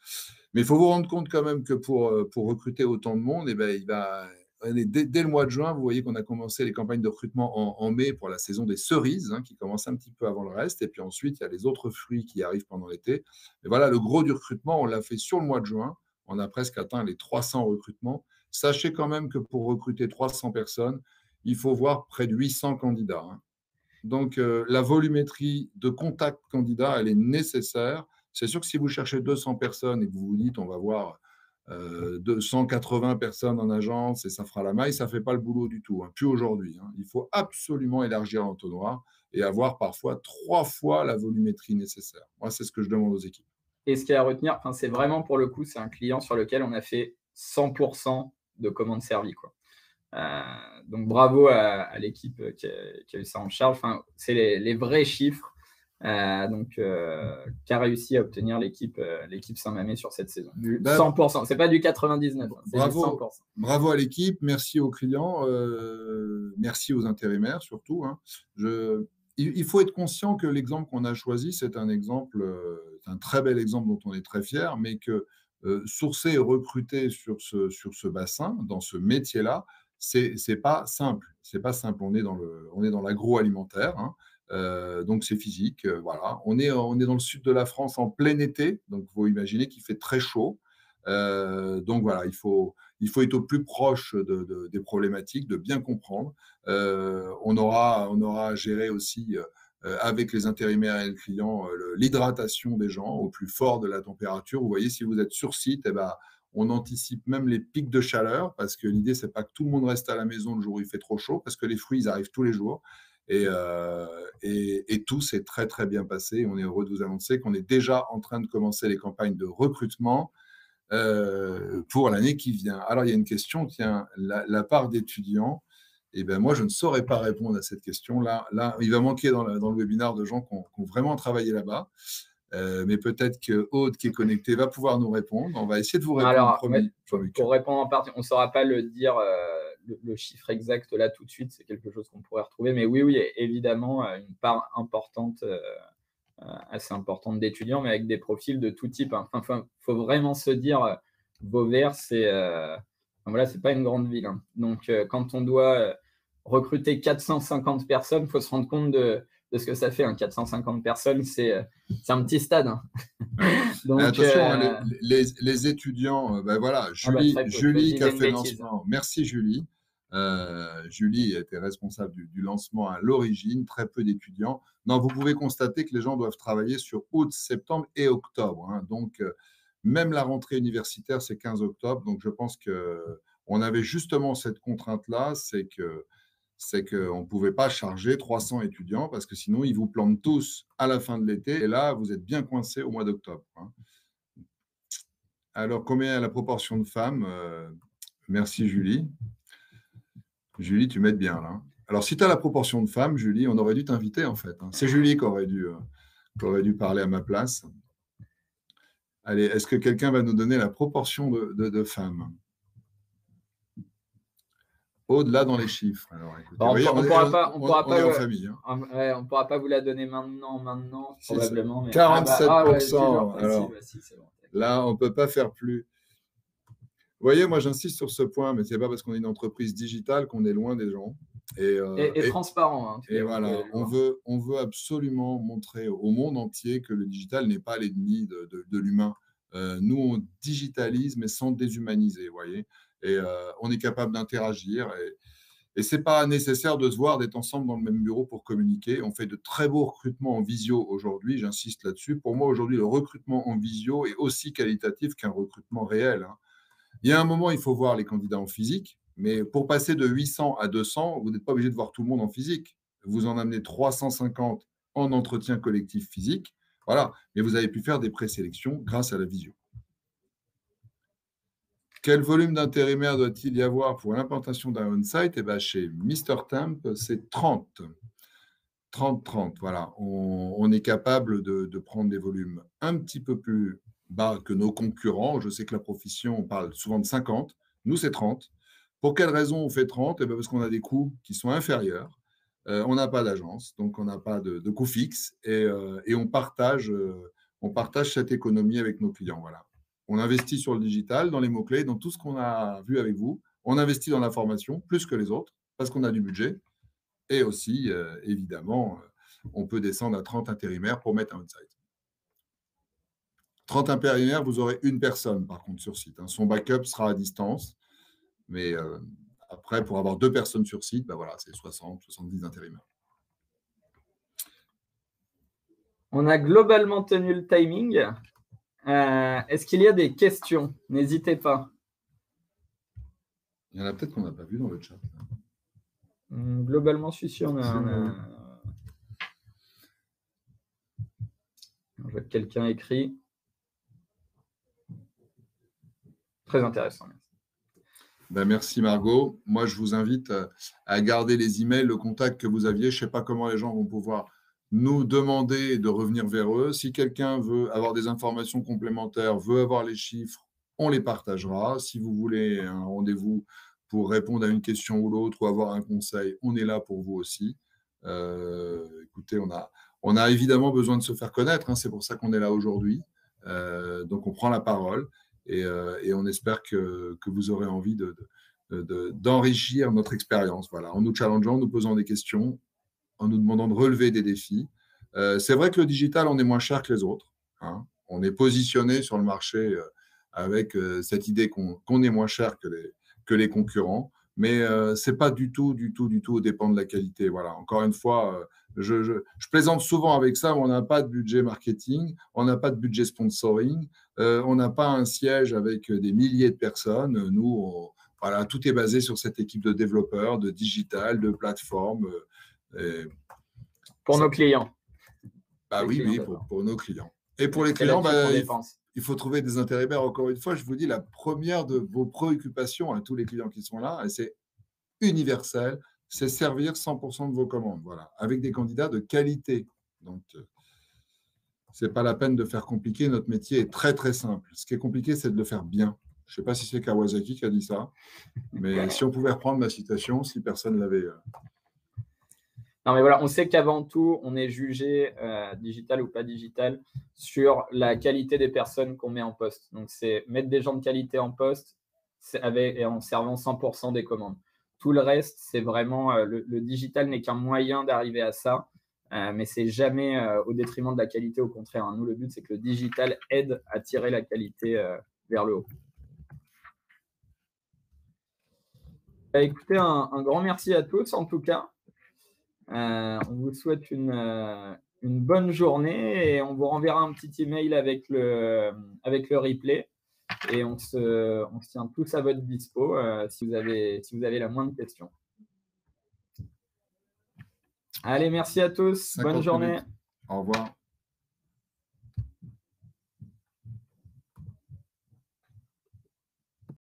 Mais il faut vous rendre compte quand même que pour recruter autant de monde, dès le mois de juin, vous voyez qu'on a commencé les campagnes de recrutement en mai pour la saison des cerises, hein, qui commence un petit peu avant le reste. Et puis ensuite, il y a les autres fruits qui arrivent pendant l'été. Et voilà, le gros du recrutement, on l'a fait sur le mois de juin. On a presque atteint les 300 recrutements. Sachez quand même que pour recruter 300 personnes, il faut voir près de 800 candidats, hein. Donc, la volumétrie de contact candidat, elle est nécessaire. C'est sûr que si vous cherchez 200 personnes et que vous vous dites on va voir 280 personnes en agence et ça fera la maille, ça ne fait pas le boulot du tout, hein. Plus aujourd'hui, hein. Il faut absolument élargir l'entonnoir et avoir parfois 3 fois la volumétrie nécessaire. Moi, c'est ce que je demande aux équipes. Et ce qu'il y a à retenir, c'est vraiment pour le coup, c'est un client sur lequel on a fait 100% de commandes servies, quoi. Donc bravo à l'équipe qui a eu ça en charge. C'est les vrais chiffres qu'a réussi à obtenir l'équipe Saint-Mamet sur cette saison. Du 100%, c'est pas du 99%, c'est du 100%. Bravo à l'équipe, merci aux clients, merci aux intérimaires surtout, hein. Il faut être conscient que l'exemple qu'on a choisi, c'est un exemple, c'est un très bel exemple dont on est très fier, mais que sourcer et recruter sur ce bassin, dans ce métier-là, c'est pas simple. C'est pas simple. On est dans l'agroalimentaire, hein. Donc c'est physique, voilà. On est dans le sud de la France en plein été, donc il faut imaginer qu'il fait très chaud. Donc voilà, il faut être au plus proche des problématiques, de bien comprendre. On aura à gérer aussi avec les intérimaires et les clients l'hydratation des gens au plus fort de la température. Vous voyez, si vous êtes sur site, eh ben, on anticipe même les pics de chaleur parce que l'idée, c'est pas que tout le monde reste à la maison le jour où il fait trop chaud parce que les fruits, ils arrivent tous les jours. Et tout s'est très, très bien passé. On est heureux de vous annoncer qu'on est déjà en train de commencer les campagnes de recrutement pour l'année qui vient. Alors, il y a une question, tiens, la part d'étudiants. Eh bien, moi, je ne saurais pas répondre à cette question. Là, il va manquer dans le webinaire de gens qui ont vraiment travaillé là-bas. Mais peut-être que Aude, qui est connectée, va pouvoir nous répondre. On va essayer de vous répondre. Alors, pour répondre en partie, on ne saura pas le dire, le chiffre exact là tout de suite. C'est quelque chose qu'on pourrait retrouver. Mais oui, évidemment, une part importante, assez importante d'étudiants, mais avec des profils de tout type. Enfin, faut vraiment se dire, Vauvert, c'est pas une grande ville, hein. Donc, quand on doit recruter 450 personnes, il faut se rendre compte de ce que ça fait. 450 personnes, c'est un petit stade, hein. Donc, attention, les étudiants, ben voilà, Julie qui a fait le lancement. Merci Julie. Julie était responsable du lancement à l'origine, très peu d'étudiants. Non, vous pouvez constater que les gens doivent travailler sur août, septembre et octobre, hein. Donc, même la rentrée universitaire, c'est 15 octobre. Donc, je pense qu'on avait justement cette contrainte-là, c'est qu'on ne pouvait pas charger 300 étudiants parce que sinon, ils vous plantent tous à la fin de l'été. Et là, vous êtes bien coincés au mois d'octobre, hein. Alors, combien est la proportion de femmes? Merci Julie. Julie, tu m'aides bien là. Alors, si tu as la proportion de femmes, Julie, on aurait dû t'inviter en fait, hein. C'est Julie qui aurait dû parler à ma place. Allez, est-ce que quelqu'un va nous donner la proportion de femmes? Au-delà dans les chiffres. Alors, écoutez, on est en famille, hein. On ne pourra pas vous la donner maintenant probablement. Mais... 47%. Alors, c'est bon. Là, on ne peut pas faire plus. Vous voyez, moi, j'insiste sur ce point, mais ce n'est pas parce qu'on est une entreprise digitale qu'on est loin des gens. Et transparent. Hein, et voilà, on veut absolument montrer au monde entier que le digital n'est pas l'ennemi de l'humain. Nous, on digitalise, mais sans déshumaniser, vous voyez. Et on est capable d'interagir. Et ce n'est pas nécessaire de se voir, d'être ensemble dans le même bureau pour communiquer. On fait de très beaux recrutements en visio aujourd'hui, j'insiste là-dessus. Pour moi, aujourd'hui, le recrutement en visio est aussi qualitatif qu'un recrutement réel, hein. Il y a un moment, il faut voir les candidats en physique, mais pour passer de 800 à 200, vous n'êtes pas obligé de voir tout le monde en physique. Vous en amenez 350 en entretien collectif physique, voilà. Mais vous avez pu faire des présélections grâce à la visio. Quel volume d'intérimaires doit-il y avoir pour l'implantation d'un on-site? Eh bien, chez Mr Temp, c'est 30. 30, voilà. On est capable de prendre des volumes un petit peu plus bas que nos concurrents. Je sais que la profession, on parle souvent de 50. Nous, c'est 30. Pour quelle raison on fait 30? Eh bien, parce qu'on a des coûts qui sont inférieurs. On n'a pas d'agence, donc on n'a pas de coûts fixes. Et on partage cette économie avec nos clients. Voilà. On investit sur le digital, dans les mots-clés, dans tout ce qu'on a vu avec vous. On investit dans la formation plus que les autres parce qu'on a du budget. Et aussi, évidemment, on peut descendre à 30 intérimaires pour mettre un on-site. 30 intérimaires, vous aurez une personne, par contre, sur site, hein. Son backup sera à distance. Mais après, pour avoir 2 personnes sur site, ben voilà, c'est 60, 70 intérimaires. On a globalement tenu le timing. Est-ce qu'il y a des questions? N'hésitez pas. Il y en a peut-être qu'on n'a pas vu dans le chat. Globalement, je suis sûr. Je vois que quelqu'un écrit. Très intéressant. Ben, merci Margot. Moi, je vous invite à garder les emails, le contact que vous aviez. Je ne sais pas comment les gens vont pouvoir nous demander de revenir vers eux. Si quelqu'un veut avoir des informations complémentaires, veut avoir les chiffres, on les partagera. Si vous voulez un rendez-vous pour répondre à une question ou l'autre ou avoir un conseil, on est là pour vous aussi. Écoutez, on a évidemment besoin de se faire connaître, hein, c'est pour ça qu'on est là aujourd'hui. Donc, on prend la parole. et on espère que vous aurez envie d'enrichir notre expérience. Voilà, en nous challengeant, en nous posant des questions, en nous demandant de relever des défis. C'est vrai que le digital, on est moins cher que les autres. Hein. On est positionné sur le marché avec cette idée qu'on est moins cher que les concurrents, mais ce n'est pas du tout au dépend de la qualité. Voilà. Encore une fois, je plaisante souvent avec ça, mais on n'a pas de budget marketing, on n'a pas de budget sponsoring, on n'a pas un siège avec des milliers de personnes. Nous, voilà, tout est basé sur cette équipe de développeurs, de digital, de plateformes. Pour nos clients. Bah oui, pour nos clients. Et pour les clients, il faut trouver des intérimaires. Encore une fois, je vous dis, la première de vos préoccupations à tous les clients qui sont là, et c'est universel, c'est servir 100% de vos commandes, voilà, avec des candidats de qualité. Donc, ce n'est pas la peine de faire compliqué. Notre métier est très, très simple. Ce qui est compliqué, c'est de le faire bien. Je ne sais pas si c'est Kawasaki qui a dit ça, mais si on pouvait reprendre ma citation, si personne ne l'avait… Non, mais voilà, on sait qu'avant tout, on est jugé digital ou pas digital sur la qualité des personnes qu'on met en poste. Donc, c'est mettre des gens de qualité en poste et en servant 100% des commandes. Tout le reste, c'est vraiment le digital n'est qu'un moyen d'arriver à ça, mais c'est jamais au détriment de la qualité. Au contraire, hein. Nous, le but, c'est que le digital aide à tirer la qualité vers le haut. Écoutez, un grand merci à tous en tout cas. On vous souhaite une bonne journée et on vous renverra un petit email avec le replay et on se tient tous à votre dispo si vous avez la moindre question. Allez, merci à tous. Bonne journée. Au revoir.